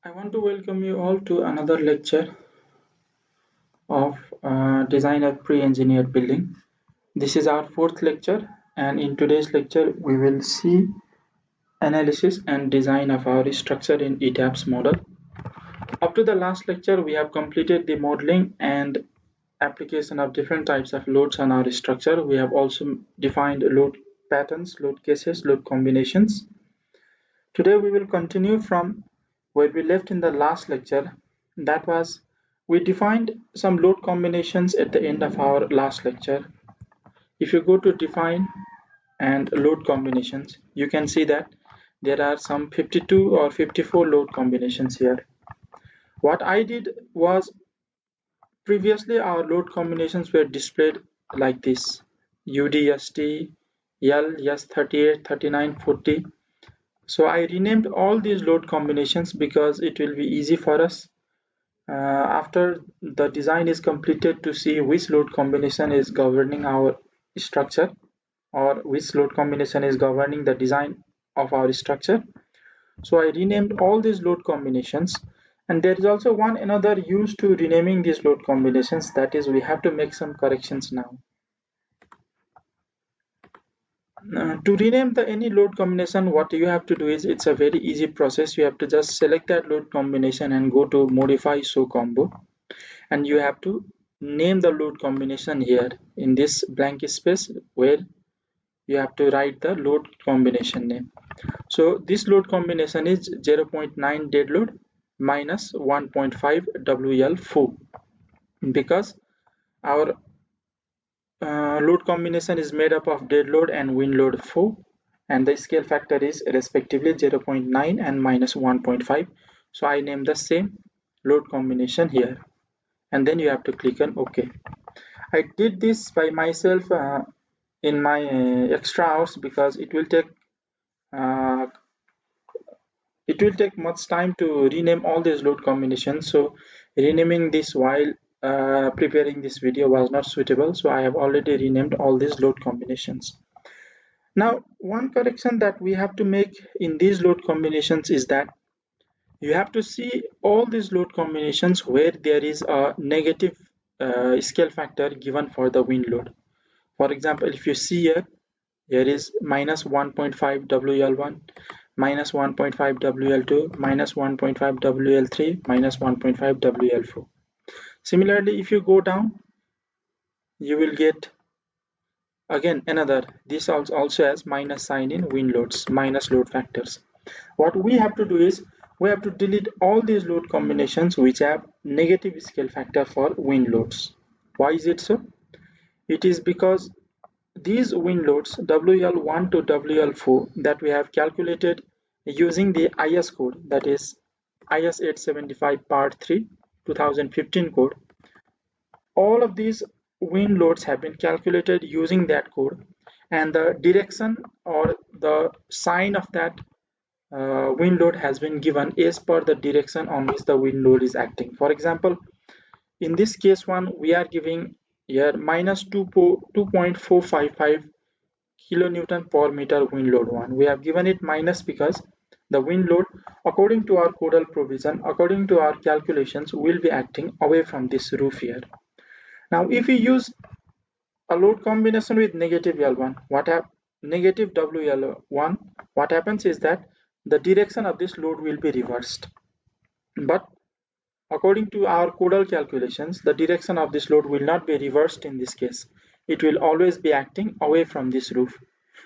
I want to welcome you all to another lecture of Design a Pre-Engineered Building. This is our fourth lecture, and in today's lecture, we will see analysis and design of our structure in ETABS model. Up to the last lecture, we have completed the modeling and application of different types of loads on our structure. We have also defined load patterns, load cases, load combinations. Today we will continue from where we left in the last lecture. That was, we defined some load combinations at the end of our last lecture. If you go to define and load combinations, you can see that there are some 52 or 54 load combinations here. What I did was, previously our load combinations were displayed like this: UDST, L, S38, 39, 40. So I renamed all these load combinations because it will be easy for us after the design is completed to see which load combination is governing our structure, or which load combination is governing the design of our structure. So I renamed all these load combinations, and there is also one another use to renaming these load combinations, that is, we have to make some corrections now. To rename any load combination, what you have to do is, it's a very easy process. You have to just select that load combination and go to modify show combo, and you have to name the load combination here in this blank space where you have to write the load combination name. So this load combination is 0.9 dead load minus 1.5 WL4, because our load combination is made up of dead load and wind load 4, and the scale factor is respectively 0.9 and minus 1.5. So I name the same load combination here, and then you have to click on OK. I did this by myself in my extra hours, because it will take much time to rename all these load combinations. So renaming this while preparing this video was not suitable, so I have already renamed all these load combinations. Now, one correction that we have to make in these load combinations is that you have to see all these load combinations where there is a negative scale factor given for the wind load. For example, if you see here, there is minus 1.5 WL1, minus 1.5 WL2, minus 1.5 WL3, minus 1.5 WL4. Similarly, if you go down, you will get again another, this also has minus sign in wind loads, minus load factors. What we have to do is, we have to delete all these load combinations which have negative scale factor for wind loads. Why is it so? It is because these wind loads WL1 to WL4 that we have calculated using the IS code, that is IS 875 part 3 2015 code, all of these wind loads have been calculated using that code, and the direction or the sign of that wind load has been given as per the direction on which the wind load is acting. For example, in this case one, we are giving here minus 2.455 kilonewton per meter wind load 1. We have given it minus because the wind load, according to our codal provision, according to our calculations, will be acting away from this roof here. Now, if we use a load combination with negative L1, negative WL1, what happens is that the direction of this load will be reversed. But according to our codal calculations, the direction of this load will not be reversed in this case. It will always be acting away from this roof.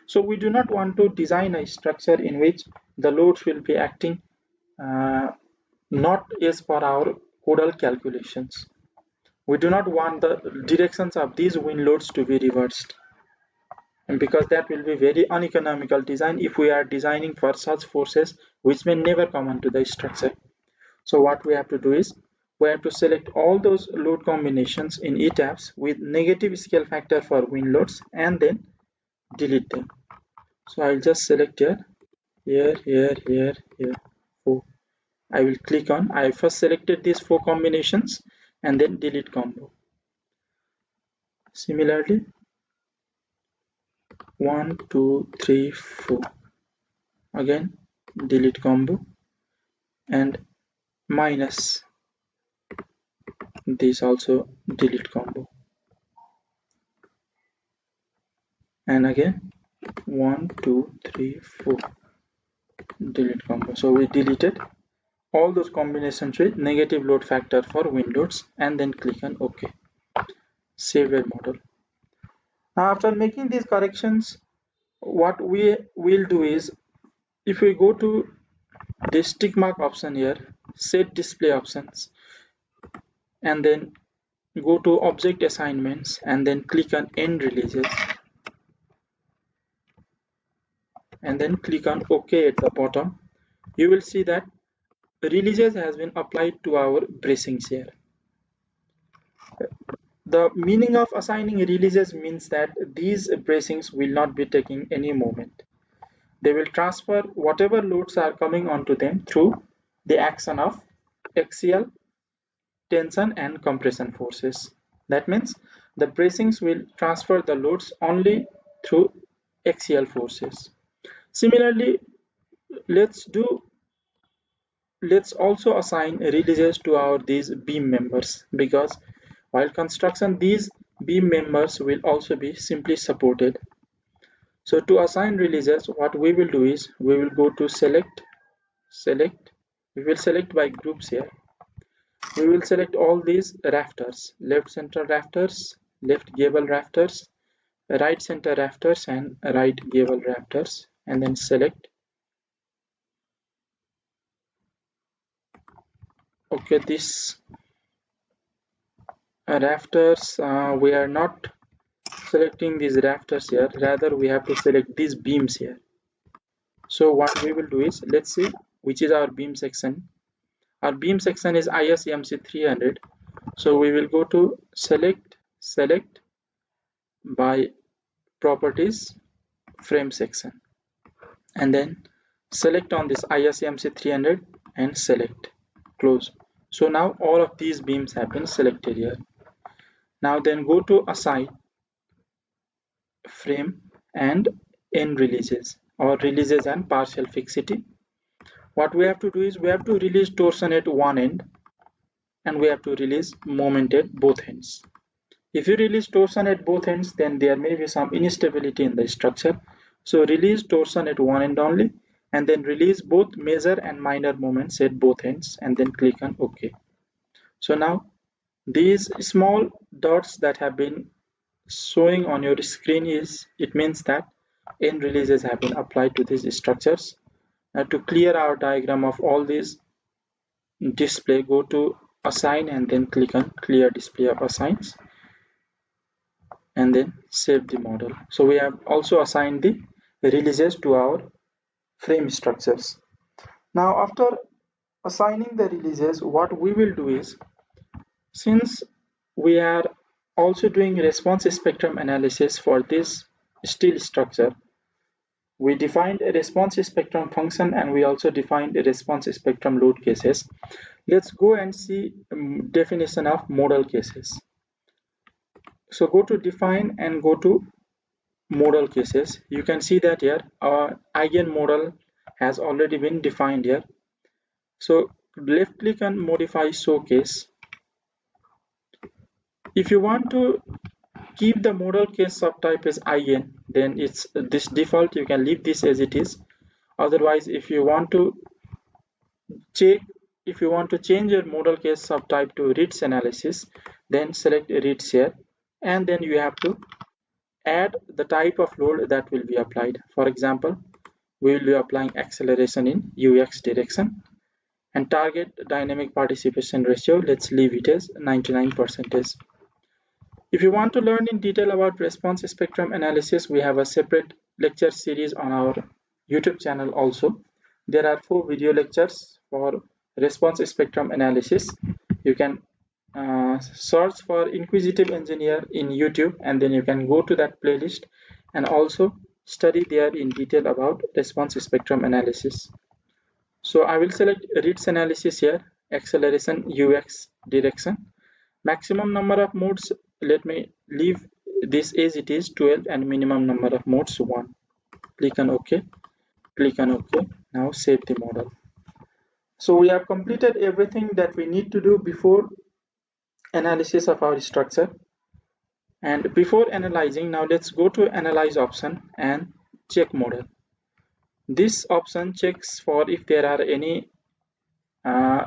So we do not want to design a structure in which the loads will be acting not as per our codal calculations. We do not want the directions of these wind loads to be reversed, and because that will be very uneconomical design if we are designing for such forces which may never come onto the structure. So what we have to do is, we have to select all those load combinations in ETABS with negative scale factor for wind loads and then delete them. So I'll just select here, 4. I will click on, I first selected these 4 combinations and then delete combo. Similarly, 1, 2, 3, 4. Again, delete combo and minus this also delete combo, and again 1 2 3 4 delete combo. So we deleted all those combinations with negative load factor for Windows and then click on OK. Save your model. Now after making these corrections, what we will do is, if we go to this tick mark option here, set display options, and then go to object assignments and then click on end releases, and then click on OK at the bottom, you will see that releases has been applied to our bracings here. The meaning of assigning releases means that these bracings will not be taking any moment. They will transfer whatever loads are coming onto them through the action of axial, tension and compression forces. That means the bracings will transfer the loads only through axial forces. Similarly, let's also assign releases to our these beam members, because while construction these beam members will also be simply supported. So to assign releases, what we will do is we will go to select, we will select by groups here. We will select all these rafters, left center rafters, left gable rafters, right center rafters and right gable rafters, and then select. Okay, this rafters, we are not selecting these rafters here, rather we have to select these beams here. So what we will do is, let's see which is our beam section. Our beam section is ISMC 300. So we will go to select by properties, frame section, and then select on this ISMC 300 and select, close. So now all of these beams have been selected here. Now then go to assign frame and end releases, or releases and partial fixity. What we have to do is we have to release torsion at one end and we have to release moment at both ends. If you release torsion at both ends, then there may be some instability in the structure. So release torsion at one end only, and then release both major and minor moments at both ends, and then click on OK. So now these small dots that have been showing on your screen, it means that end releases have been applied to these structures. Now to clear our diagram of all these display, go to assign and then click on clear display of assigns, and then save the model. So we have also assigned the releases to our frame structures. Now after assigning the releases, what we will do is, since we are also doing response spectrum analysis for this steel structure, we defined a response spectrum function and we also defined a response spectrum load cases. Let's go and see definition of model cases. So go to define and go to model cases. You can see that here our eigen model has already been defined here. So left click and modify showcase. If you want to keep the model case subtype as eigen, then it's this default, you can leave this as it is. Otherwise, if you want to change your model case subtype to RITS analysis, then select RITS here, and then you have to add the type of load that will be applied. For example, we will be applying acceleration in UX direction, and target dynamic participation ratio, let's leave it as 99%. If you want to learn in detail about response spectrum analysis, we have a separate lecture series on our YouTube channel also. There are 4 video lectures for response spectrum analysis. You can search for Inquisitive Engineer in YouTube, and then you can go to that playlist and also study there in detail about response spectrum analysis. So I will select RITS analysis here, acceleration UX direction. Maximum number of modes, let me leave this as it is 12, and minimum number of modes 1. Click on OK. Click on OK. Now save the model. So we have completed everything that we need to do before analysis of our structure. And before analyzing, now let's go to analyze option and check model. This option checks for if there are any uh,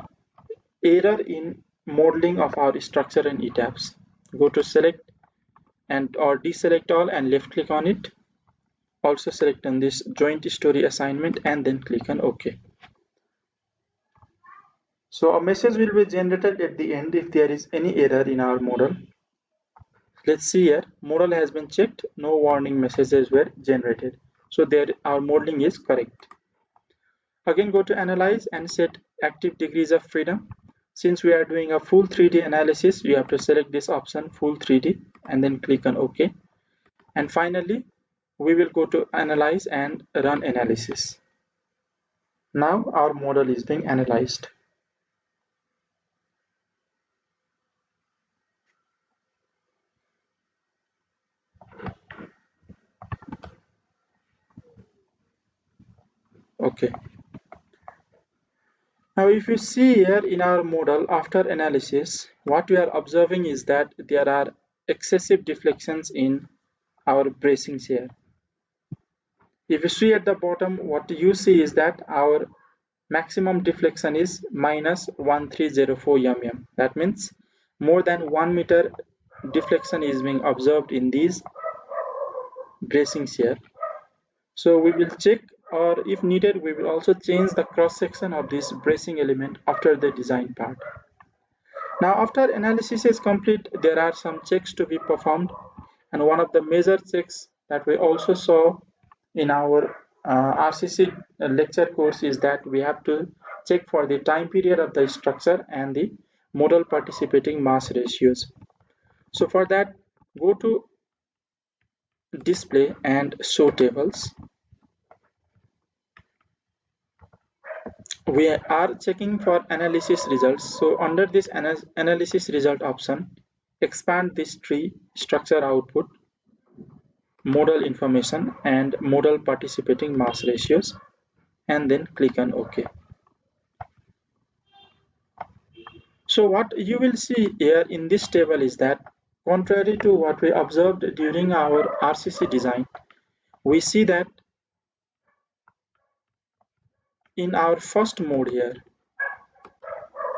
error in modeling of our structure and etaps. Go to select and or deselect all and left click on it. Also select on this joint story assignment and then click on OK. So a message will be generated at the end if there is any error in our model. Let's see here, model has been checked, no warning messages were generated. So there our modeling is correct. Again go to analyze and set active degrees of freedom. Since we are doing a full 3D analysis, you have to select this option full 3D and then click on OK. And finally, we will go to analyze and run analysis. Now our model is being analyzed. Okay. Now if you see here in our model after analysis, what we are observing is that there are excessive deflections in our bracings here. If you see at the bottom, what you see is that our maximum deflection is minus 1304 mm. That means more than 1 meter deflection is being observed in these bracings here. So we will check, or if needed we will also change the cross section of this bracing element after the design part. Now after analysis is complete, there are some checks to be performed, and one of the major checks that we also saw in our RCC lecture course is that we have to check for the time period of the structure and the model participating mass ratios. So for that, go to display and show tables. We are checking for analysis results. So under this analysis result option, expand this tree structure output, model information and model participating mass ratios, and then click on OK. So what you will see here in this table is that contrary to what we observed during our RCC design, we see that in our first mode here,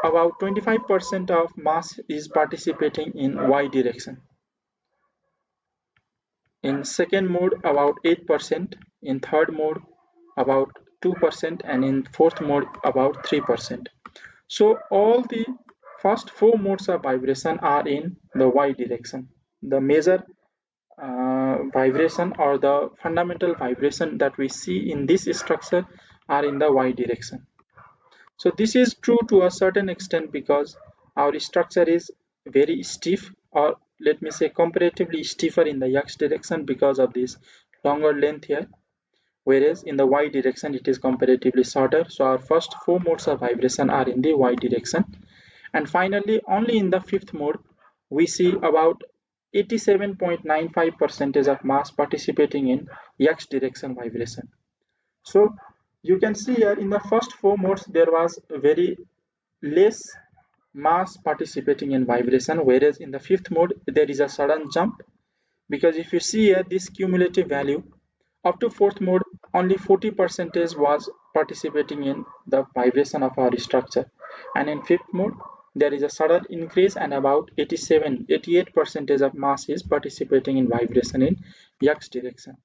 about 25% of mass is participating in Y direction. In second mode, about 8%, in third mode, about 2%, and in fourth mode, about 3%. So all the first four modes of vibration are in the Y direction. The major vibration or the fundamental vibration that we see in this structure are in the Y direction. So this is true to a certain extent because our structure is very stiff, or let me say comparatively stiffer in the X direction because of this longer length here, whereas in the Y direction it is comparatively shorter. So our first four modes of vibration are in the Y direction, and finally only in the fifth mode we see about 87.95% of mass participating in X direction vibration. So you can see here in the first four modes there was very less mass participating in vibration, whereas in the fifth mode there is a sudden jump, because if you see here this cumulative value up to fourth mode only 40% was participating in the vibration of our structure, and in fifth mode there is a sudden increase and about 88% of mass is participating in vibration in X direction.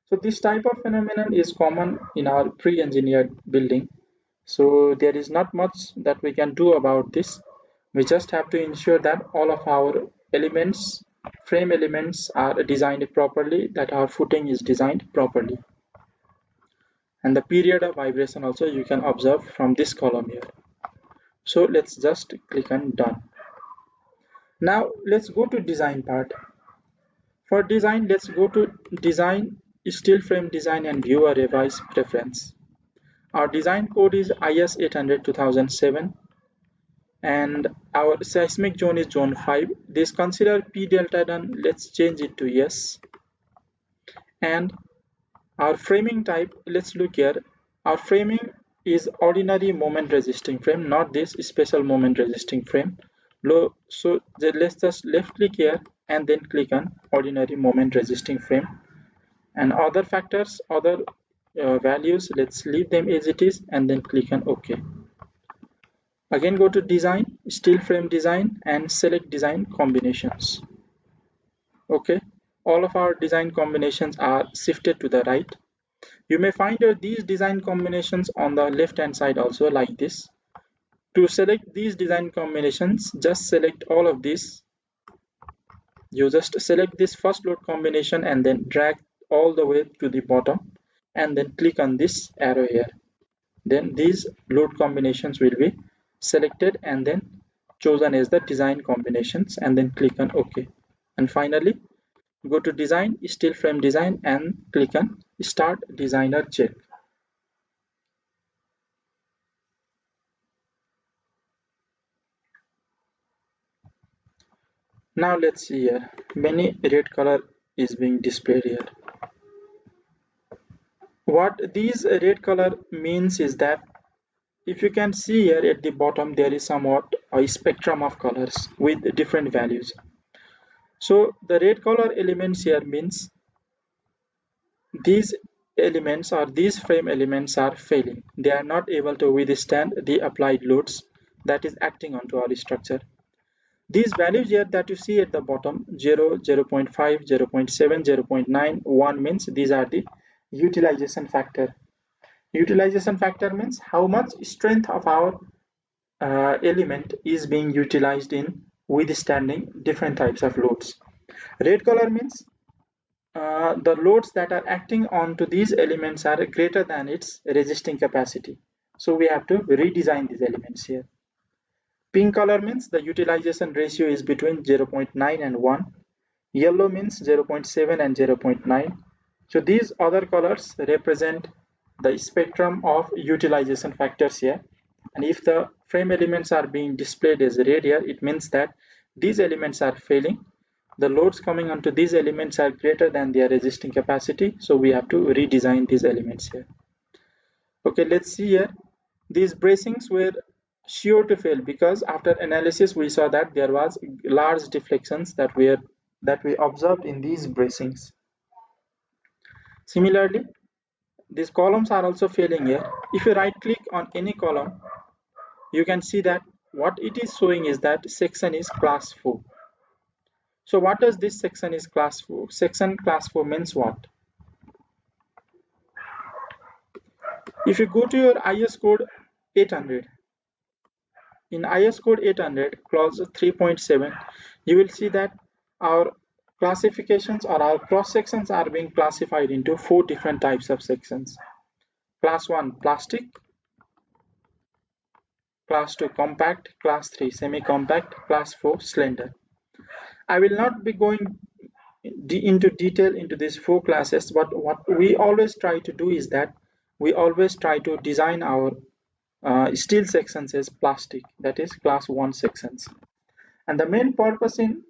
So this type of phenomenon is common in our pre-engineered building. So there is not much that we can do about this. We just have to ensure that all of our elements, frame elements are designed properly, that our footing is designed properly. And the period of vibration also you can observe from this column here. So let's just click on done. Now let's go to design part. For design, let's go to design, steel frame design and view a revised preference. Our design code is IS 800-2007 and our seismic zone is zone 5. This consider P delta done, let's change it to yes. And our framing type, let's look here. Our framing is ordinary moment resisting frame, not this special moment resisting frame. So let's just left click here and then click on ordinary moment resisting frame. And other factors, other values, let's leave them as it is and then click on OK. Again go to design, steel frame design, and select design combinations. Okay, all of our design combinations are shifted to the right. You may find these design combinations on the left hand side also, like this. To select these design combinations, just select all of these. You just select this first load combination and then drag all the way to the bottom and then click on this arrow here. Then these load combinations will be selected and then chosen as the design combinations and then click on OK. And finally, go to design, steel frame design, and click on start designer check. Now let's see here, many red color is being displayed here. What these red color means is that if you can see here at the bottom, there is somewhat a spectrum of colors with different values. So the red color elements here means these elements or these frame elements are failing. They are not able to withstand the applied loads that is acting onto our structure. These values here that you see at the bottom, 0, 0 0.5, 0 0.7, 0 0.9, 1 means these are the utilization factor. Utilization factor means how much strength of our element is being utilized in withstanding different types of loads. Red color means the loads that are acting onto these elements are greater than its resisting capacity. So we have to redesign these elements here. Pink color means the utilization ratio is between 0.9 and 1. Yellow means 0.7 and 0.9. So these other colors represent the spectrum of utilization factors here. And if the frame elements are being displayed as red here, it means that these elements are failing. The loads coming onto these elements are greater than their resisting capacity. So we have to redesign these elements here. Okay, let's see here. These bracings were sure to fail because after analysis we saw that there was large deflections that we observed in these bracings. Similarly, these columns are also failing here. If you right click on any column, you can see that what it is showing is that section is class 4. So what does this section is class 4? Section class 4 means what? If you go to your IS code 800, in IS code 800 clause 3.7, you will see that our classifications or our cross sections are being classified into 4 different types of sections. Class 1 plastic, class 2 compact, class 3 semi-compact, class 4 slender. I will not be going into detail into these 4 classes, but what we always try to do is that we always try to design our steel sections as plastic, that is class 1 sections. And the main purpose in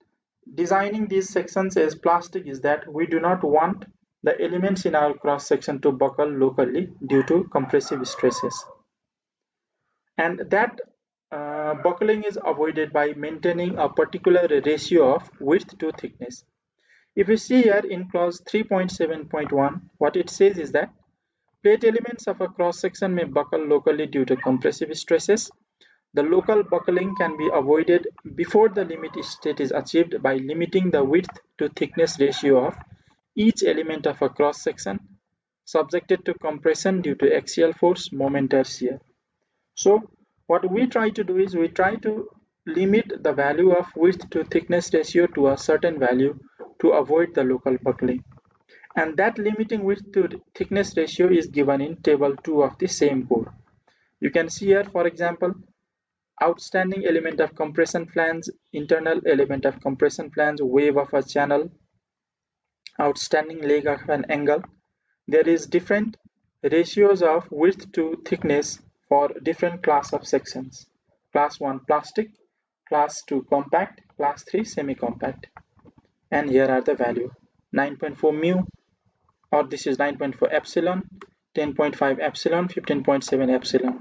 designing these sections as plastic is that we do not want the elements in our cross section to buckle locally due to compressive stresses. And that buckling is avoided by maintaining a particular ratio of width to thickness. If you see here in clause 3.7.1, what it says is that plate elements of a cross section may buckle locally due to compressive stresses. The local buckling can be avoided before the limit state is achieved by limiting the width to thickness ratio of each element of a cross section subjected to compression due to axial force, moment, or shear. So what we try to do is we try to limit the value of width to thickness ratio to a certain value to avoid the local buckling. And that limiting width to thickness ratio is given in table 2 of the same code. You can see here, for example, outstanding element of compression flange, internal element of compression flange, wave of a channel, outstanding leg of an angle. There is different ratios of width to thickness for different class of sections. Class 1 plastic, class 2 compact, class 3 semi-compact. And here are the value. 9.4 mu, or this is 9.4 epsilon, 10.5 epsilon, 15.7 epsilon.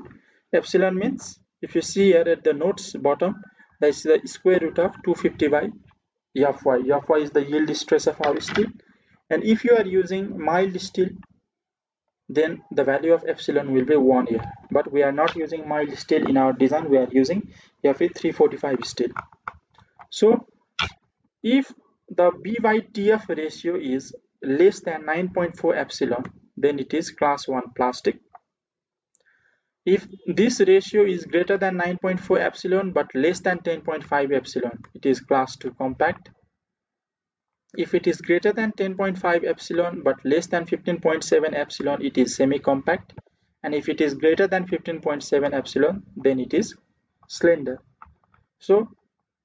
Epsilon means, if you see here at the notes bottom, that's the square root of 250 by Fy. Fy is the yield stress of our steel. And if you are using mild steel, then the value of epsilon will be 1 here. But we are not using mild steel in our design, we are using Fe345 steel. So if the B by TF ratio is less than 9.4 epsilon, then it is class 1 plastic. If this ratio is greater than 9.4 epsilon but less than 10.5 epsilon, it is class 2 compact. If it is greater than 10.5 epsilon but less than 15.7 epsilon, it is semi-compact. And if it is greater than 15.7 epsilon, then it is slender. So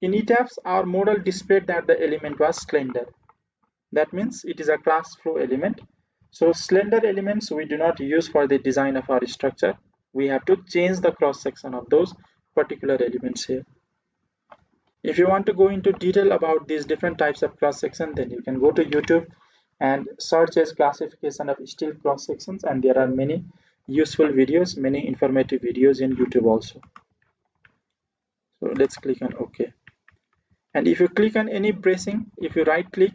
in ETABS, our model displayed that the element was slender. That means it is a class flow element. So slender elements we do not use for the design of our structure. We have to change the cross section of those particular elements here. If you want to go into detail about these different types of cross section, then you can go to YouTube and search as classification of steel cross sections, and there are many useful videos, many informative videos in YouTube also. So let's click on OK. And if you click on any bracing, if you right click,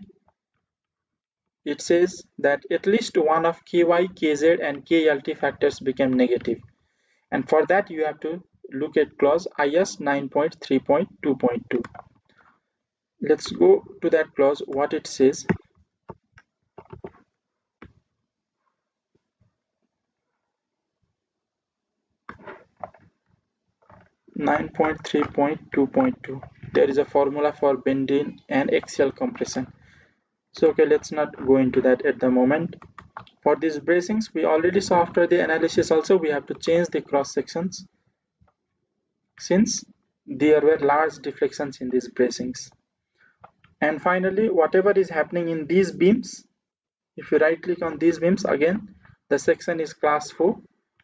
it says that at least one of Ky, Kz and KLT factors became negative. And for that you have to look at clause IS 9.3.2.2. Let's go to that clause, what it says. 9.3.2.2. There is a formula for bending and axial compression. So okay, let's not go into that at the moment. For these bracings, we already saw after the analysis also we have to change the cross sections since there were large deflections in these bracings. And finally, whatever is happening in these beams, if you right click on these beams, again the section is class 4.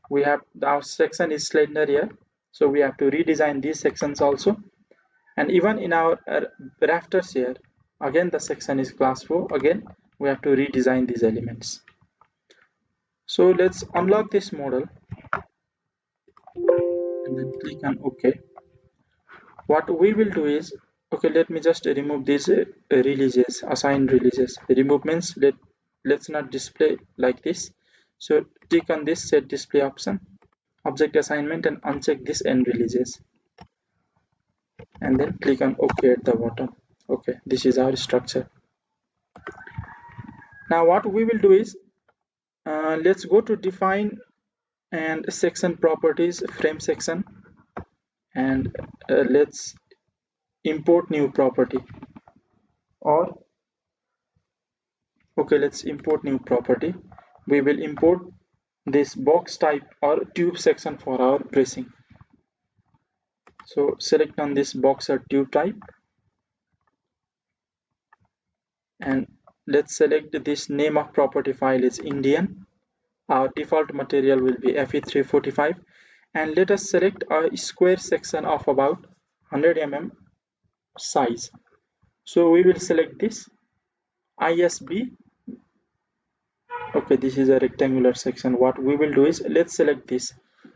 We have our section is slender here, so we have to redesign these sections also. And even in our rafters here, again the section is class 4. Again we have to redesign these elements. So let's unlock this model and then click on OK. What we will do is, okay, let me just remove these releases, assign releases. Remove means let's not display like this. So click on this set display option, object assignment, and uncheck this end releases, and then click on OK at the bottom. Okay, this is our structure. Now what we will do is, let's go to define and section properties, frame section, and let's import new property. Or okay, let's import new property. We will import this box type or tube section for our bracing. So select on this box or tube type, and let's select this name of property file is Indian. Our default material will be Fe345, and let us select a square section of about 100 mm size. So we will select this ISB. Okay, this is a rectangular section. What we will do is, let's select this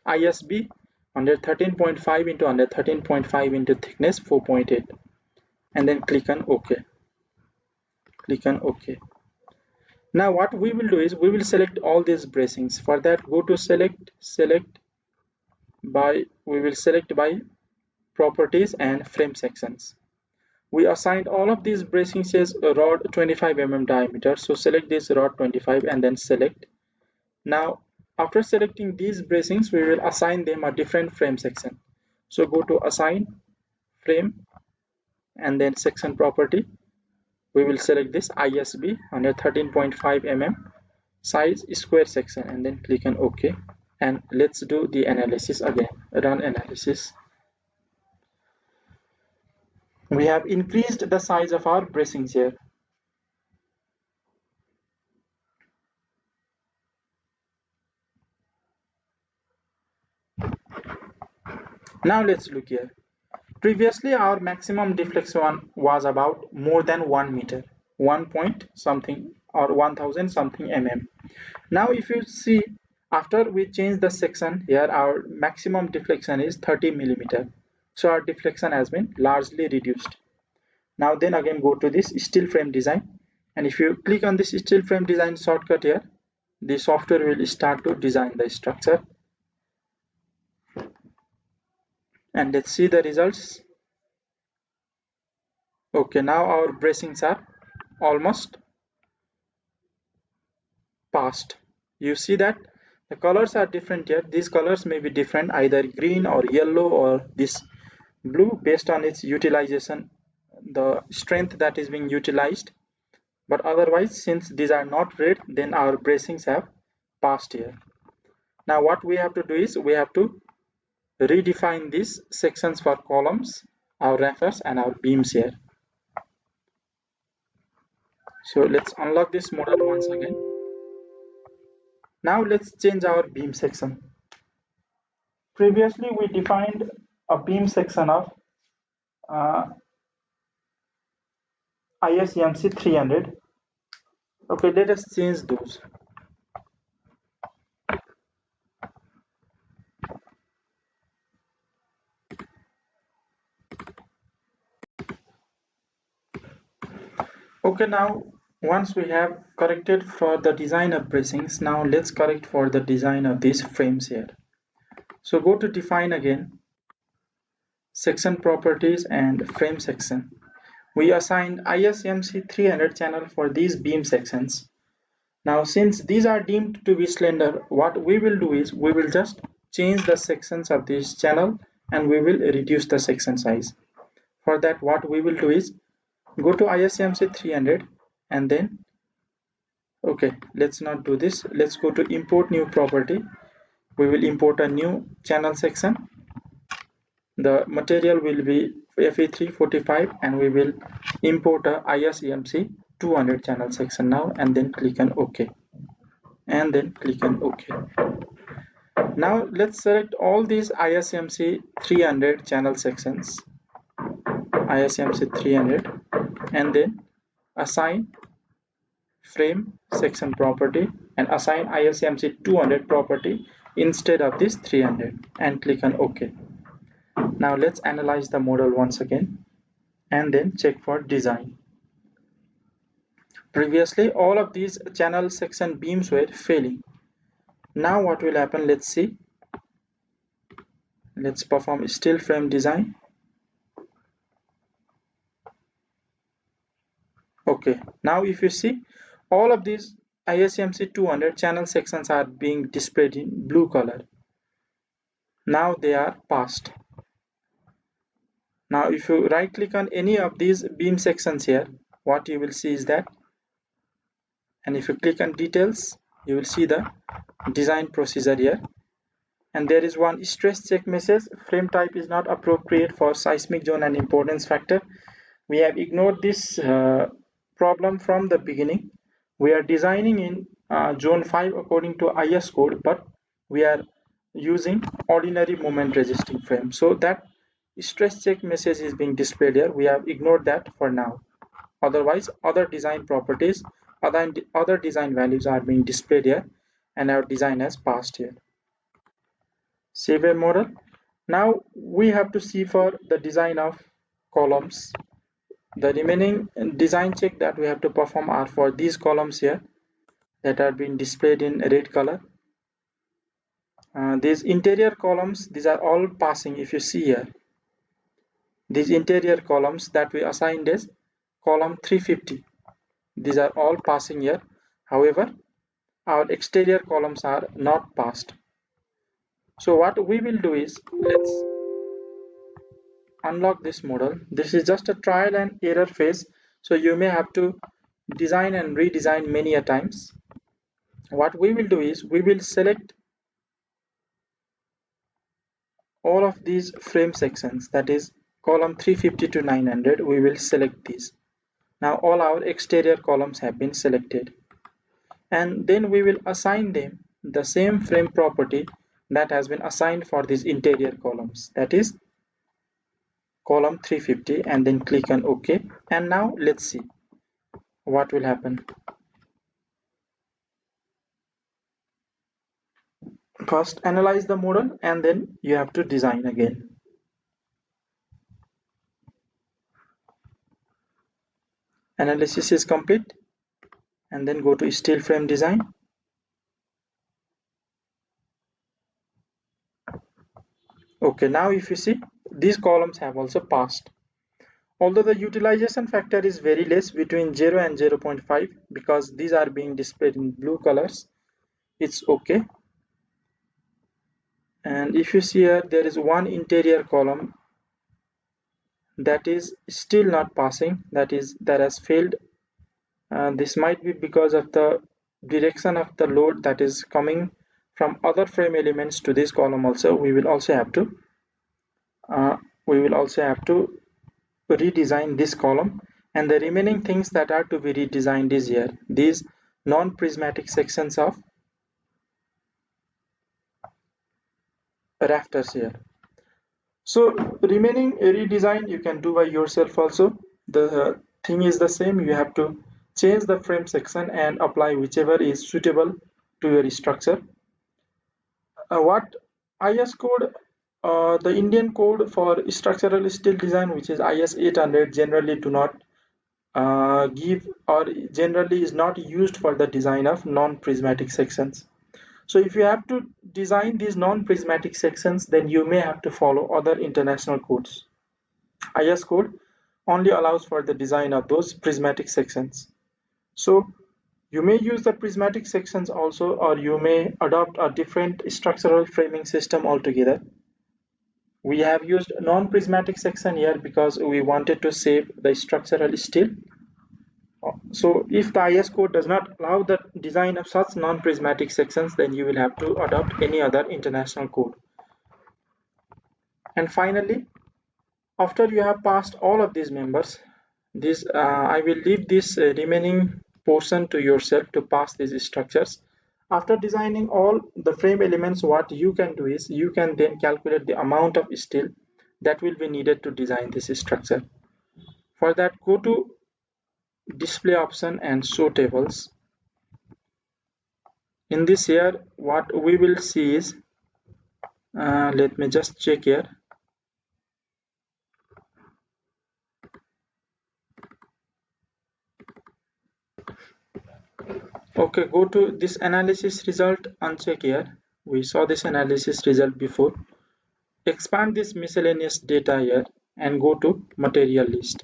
ISB under 13.5 into under 13.5 into thickness 4.8, and then click on OK. Click on OK. Now what we will do is, we will select all these bracings. For that, go to select by, we will select by properties and frame sections. We assigned all of these bracings as a rod 25 mm diameter, so select this rod 25 and then select. Now after selecting these bracings, we will assign them a different frame section. So go to assign frame and then section property. We will select this ISB under 13.5 mm size square section, and then click on OK. And let's do the analysis again. Run analysis. We have increased the size of our bracings here. Now let's look here. Previously our maximum deflection was about more than 1 meter, 1 point something or 1000 something mm. Now if you see After we change the section here, our maximum deflection is 30 millimeter. So our deflection has been largely reduced. Now then again go to this steel frame design, and if you click on this steel frame design shortcut here, the software will start to design the structure, and let's see the results. Okay, now our bracings are almost passed. You see that the colors are different here. These colors may be different, either green or yellow or this blue, based on its utilization, the strength that is being utilized. But otherwise, since these are not red, then our bracings have passed here. Now what we have to do is we have to redefine these sections for columns, our rafters and our beams here. So let's unlock this model once again. Now let's change our beam section. Previously we defined a beam section of ISMC 300. Okay, let us change those. Okay, now once we have corrected for the design of bracings, now let's correct for the design of these frames here. So go to define again, section properties and frame section. We assigned ISMC 300 channel for these beam sections. Now since these are deemed to be slender, what we will do is we will just change the sections of this channel and we will reduce the section size. For that, what we will do is go to ISMC 300 and then, okay, let's not do this. Let's go to import new property. We will import a new channel section. The material will be Fe345 and we will import a ISMC 200 channel section now, and then click on OK. And then click on OK. Now let's select all these ISMC 300 channel sections, ISMC 300, and then assign frame section property and assign ISMC 200 property instead of this 300 and click on OK. Now let's analyze the model once again and then check for design. Previously all of these channel section beams were failing. Now what will happen? Let's see. Let's perform steel frame design. Okay, now if you see, all of these ISMC 200 channel sections are being displayed in blue color. Now they are passed. Now if you right click on any of these beam sections here, what you will see is that, and if you click on details, you will see the design procedure here, and there is one stress check message: frame type is not appropriate for seismic zone and importance factor. We have ignored this problem from the beginning. We are designing in zone 5 according to IS code, but we are using ordinary moment resisting frame, so that stress check message is being displayed here. We have ignored that for now. Otherwise other design properties, other design values are being displayed here, and our design has passed here. Save a model. Now we have to see for the design of columns. The remaining design check that we have to perform are for these columns here that are being displayed in red color. These interior columns, these are all passing. If you see here, these interior columns that we assigned as column 350, these are all passing here. However, our exterior columns are not passed. So what we will do is, let's unlock this model. This is just a trial and error phase, so you may have to design and redesign many a times. What we will do is we will select all of these frame sections, that is column 350 to 900. We will select these. Now all our exterior columns have been selected, and then we will assign them the same frame property that has been assigned for these interior columns, that is column 350, and then click on OK. And now let's see what will happen. First analyze the model and then you have to design again. Analysis is complete and then go to steel frame design. Okay, now if you see, these columns have also passed. Although the utilization factor is very less, between 0 and 0.5, because these are being displayed in blue colors, it's okay. And if you see here, there is one interior column that is still not passing, that has failed. This might be because of the direction of the load that is coming from other frame elements to this column. Also we will also have to uh, redesign this column, and the remaining things that are to be redesigned is here, these non-prismatic sections of rafters here. So remaining redesign you can do by yourself also. The thing is the same, you have to change the frame section and apply whichever is suitable to your structure. What IS code, the Indian code for structural steel design, which is IS 800, generally do not give, or generally is not used for the design of non-prismatic sections. So if you have to design these non-prismatic sections, then you may have to follow other international codes. IS code only allows for the design of those prismatic sections. So you may use the prismatic sections also, or you may adopt a different structural framing system altogether. We have used non-prismatic section here because we wanted to save the structural steel. So if the IS code does not allow the design of such non-prismatic sections, then you will have to adopt any other international code. And finally, after you have passed all of these members, I will leave this remaining portion to yourself to pass these structures. After designing all the frame elements, what you can do is you can then calculate the amount of steel that will be needed to design this structure. For that, go to display option and show tables. In this here, what we will see is, let me just check here. Okay, go to this analysis result, uncheck here. We saw this analysis result before. Expand this miscellaneous data here and go to material list.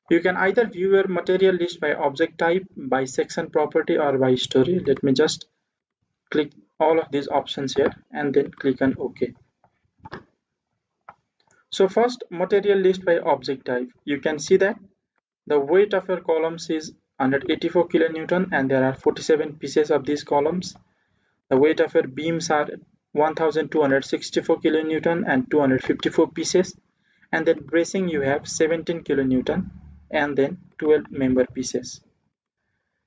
You can either view your material list by object type, by section property, or by story. Let me just click all of these options here and then click on OK. So first, material list by object type. You can see that the weight of your columns is 184 kilonewton and there are 47 pieces of these columns. The weight of your beams are 1264 kilonewton and 254 pieces, and then bracing you have 17 kilonewton and then 12 member pieces.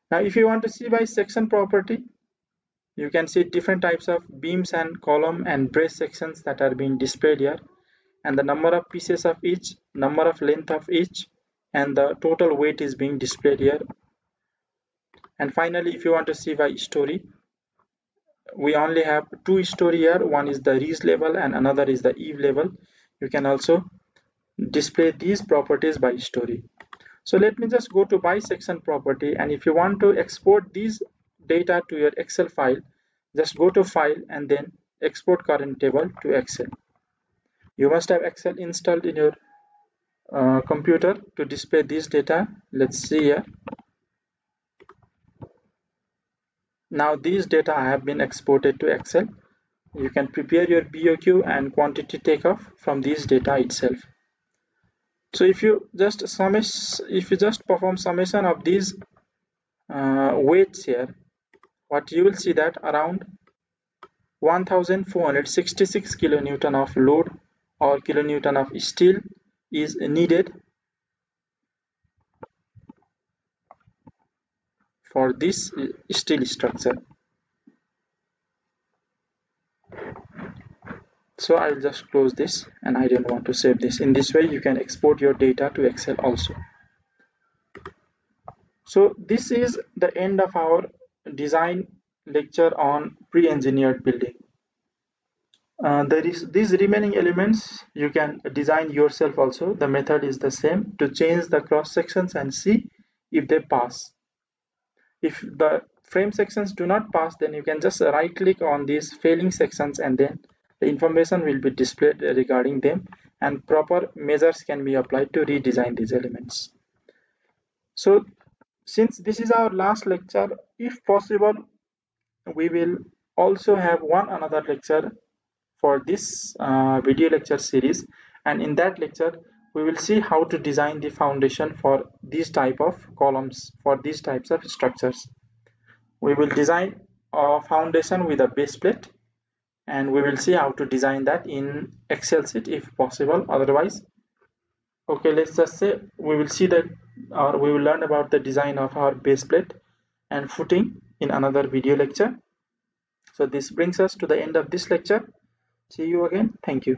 Now if you want to see by section property, you can see different types of beams and column and brace sections that are being displayed here, and the number of pieces of each, number of length of each, and the total weight is being displayed here. And finally, if you want to see by story, we only have two story here. One is the ridge level and another is the eave level. You can also display these properties by story. So let me just go to by section property, and if you want to export these data to your Excel file, just go to file and then export current table to Excel. You must have Excel installed in your computer to display this data. Let's see here. Now these data have been exported to Excel. You can prepare your BOQ and quantity takeoff from this data itself. So if you just perform summation of these weights here, what you will see that around 1466 kilonewton of load or kilonewton of steel is needed for this steel structure. So I will just close this, and I don't want to save this. In this way you can export your data to Excel also. So this is the end of our design lecture on pre-engineered building. There is these remaining elements you can design yourself also. The method is the same to change the cross sections and see if they pass. If the frame sections do not pass, then you can just right click on these failing sections and then the information will be displayed regarding them, and proper measures can be applied to redesign these elements. So since this is our last lecture, if possible, we will also have one another lecture for this video lecture series, and in that lecture we will see how to design the foundation for these type of columns, for these types of structures. We will design a foundation with a base plate, and we will see how to design that in Excel sheet if possible. Otherwise, okay, let's just say we will see that, or we will learn about the design of our base plate and footing in another video lecture. So this brings us to the end of this lecture. See you again. Thank you.